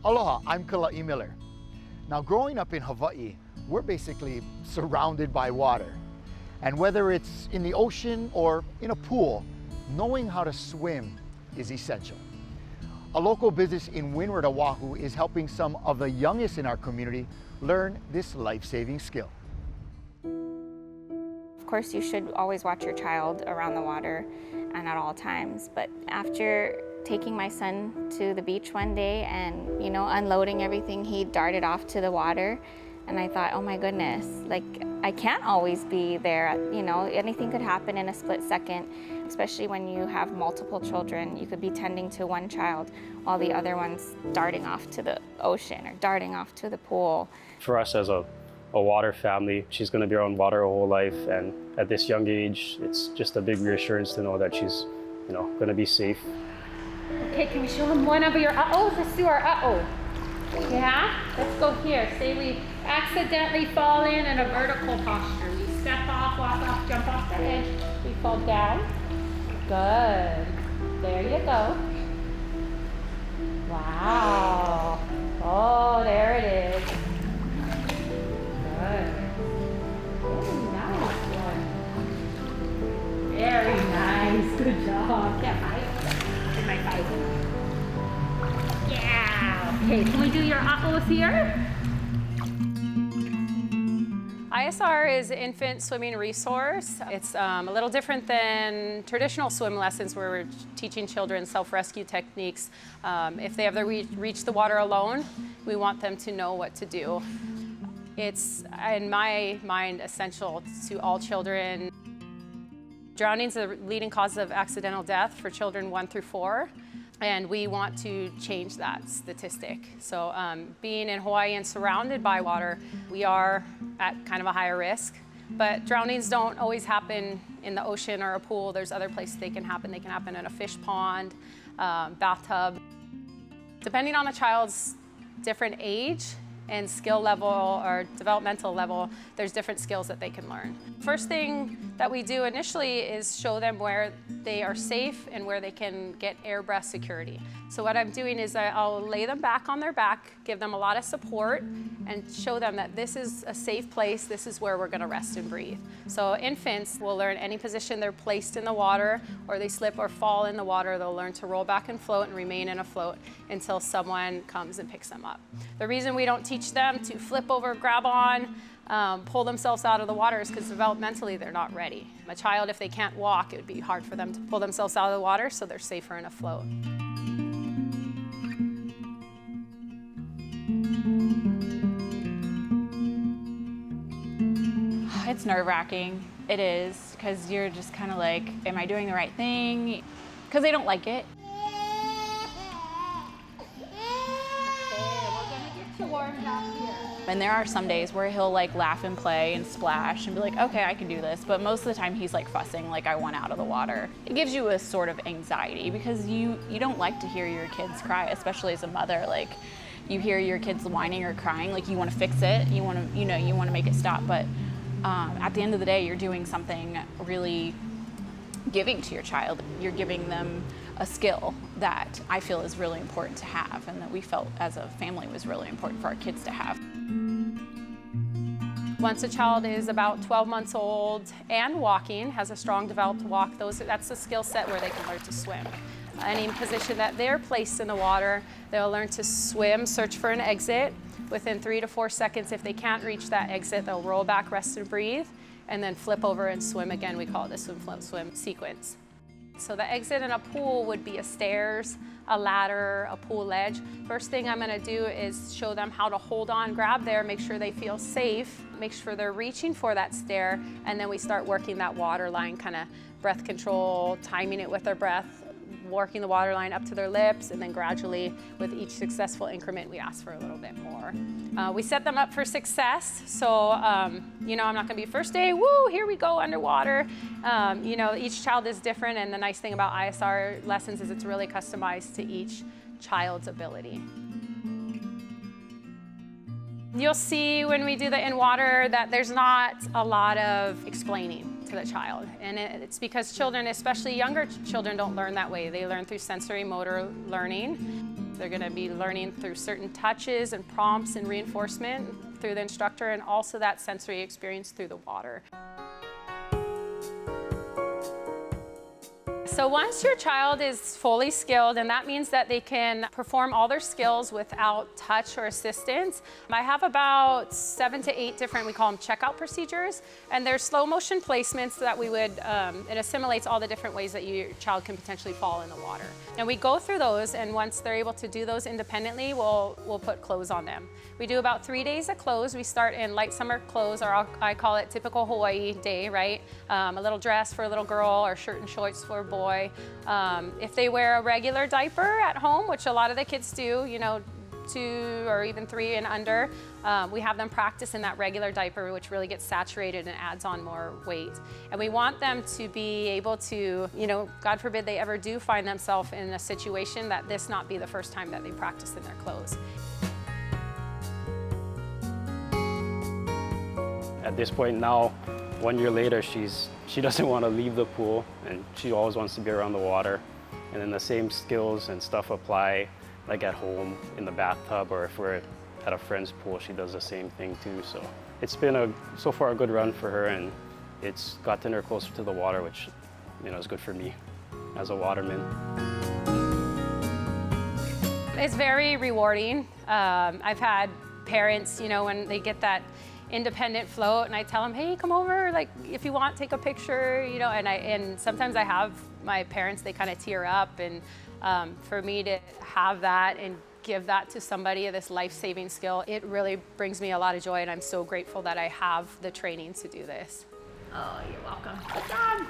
Aloha, I'm Kala'i Miller. Now, growing up in Hawaii, we're basically surrounded by water. And whether it's in the ocean or in a pool, knowing how to swim is essential. A local business in Windward Oʻahu is helping some of the youngest in our community learn this life-saving skill. Of course, you should always watch your child around the water and at all times. But after taking my son to the beach one day and, unloading everything, he darted off to the water. And I thought, oh my goodness, I can't always be there. Anything could happen in a split second, especially when you have multiple children. You could be tending to one child while the other one's darting off to the ocean or darting off to the pool. For us as a water family, she's going to be around water her whole life. And at this young age, it's just a big reassurance to know that she's, going to be safe. Okay, can we show them one of your uh-ohs? Let's do our uh-oh. Yeah? Let's go here. Say we accidentally fall in a vertical posture. We step off, walk off, jump off the edge. We fall down. Good. There you go. Wow. Oh, there it is. Good. Oh, nice one. Very nice. Good job. Yeah, bye. My bike. Yeah. Okay, can we do your uh-ohs here? ISR is an infant swimming resource. It's a little different than traditional swim lessons where we're teaching children self-rescue techniques. If they ever reach the water alone, we want them to know what to do. It's, in my mind, essential to all children. Drowning is the leading cause of accidental death for children 1 through 4, and we want to change that statistic. So being in Hawaii and surrounded by water, we are at kind of a higher risk, but drownings don't always happen in the ocean or a pool. There's other places they can happen. They can happen in a fish pond, bathtub. Depending on the child's different age and skill level or developmental level, there's different skills that they can learn. First thing that we do initially is show them where they are safe and where they can get air breath security. So what I'm doing is I'll lay them back on their back, give them a lot of support, and show them that this is a safe place, this is where we're gonna rest and breathe. So infants will learn any position they're placed in the water, or they slip or fall in the water, they'll learn to roll back and float and remain in a float until someone comes and picks them up. The reason we don't teach them to flip over, grab on, pull themselves out of the water is because developmentally they're not ready. A child, if they can't walk, it would be hard for them to pull themselves out of the water, so they're safer in a float. It's nerve-wracking. It is, because you're just kind of like, am I doing the right thing? Because they don't like it. And there are some days where he'll laugh and play and splash and be like, okay, I can do this. But most of the time he's fussing, I want out of the water. It gives you a sort of anxiety because you don't like to hear your kids cry, especially as a mother. You hear your kids whining or crying, you want to fix it, you want to make it stop. But at the end of the day, you're doing something really giving to your child. You're giving them a skill that I feel is really important to have, and that we felt as a family was really important for our kids to have. Once a child is about 12 months old and walking, has a strong developed walk, that's the skill set where they can learn to swim. Any position that they're placed in the water, they'll learn to swim, search for an exit. Within 3 to 4 seconds, if they can't reach that exit, they'll roll back, rest and breathe, and then flip over and swim again. We call it the swim, float, swim sequence. So the exit in a pool would be a stairs, a ladder, a pool ledge. First thing I'm gonna do is show them how to hold on, grab there, make sure they feel safe, make sure they're reaching for that stair, and then we start working that water line, kind of breath control, timing it with their breath, working the water line up to their lips, and then gradually, with each successful increment, we ask for a little bit more. We set them up for success, so I'm not gonna be first day, woo, here we go underwater. Each child is different, and the nice thing about ISR lessons is it's really customized to each child's ability. You'll see when we do the in water that there's not a lot of explaining to the child. And it's because children, especially younger children, don't learn that way. They learn through sensory motor learning. They're going to be learning through certain touches and prompts and reinforcement through the instructor, and also that sensory experience through the water. So once your child is fully skilled, and that means that they can perform all their skills without touch or assistance, I have about 7 to 8 different, we call them checkout procedures, and they're slow motion placements that we would, it assimilates all the different ways that your child can potentially fall in the water. And we go through those, and once they're able to do those independently, we'll put clothes on them. We do about 3 days of clothes. We start in light summer clothes, or I call it typical Hawaii day, right? A little dress for a little girl, or shirt and shorts for a boy. If they wear a regular diaper at home, which a lot of the kids do, you know, 2 or even 3 and under, we have them practice in that regular diaper, which really gets saturated and adds on more weight. And we want them to be able to, you know, God forbid they ever do find themselves in a situation, that this not be the first time that they practice in their clothes. At this point now, 1 year later, she doesn't want to leave the pool, and she always wants to be around the water. And then the same skills and stuff apply, like at home in the bathtub, or if we're at a friend's pool, she does the same thing too. So it's been so far a good run for her, and it's gotten her closer to the water, which, you know, is good for me as a waterman. It's very rewarding. I've had parents, you know, when they get that independent float, and I tell them, hey, come over, like, if you want, take a picture, you know, and sometimes I have my parents, they kind of tear up, and for me to have that and give that to somebody, this life-saving skill, it really brings me a lot of joy, and I'm so grateful that I have the training to do this. Oh, you're welcome. Good job.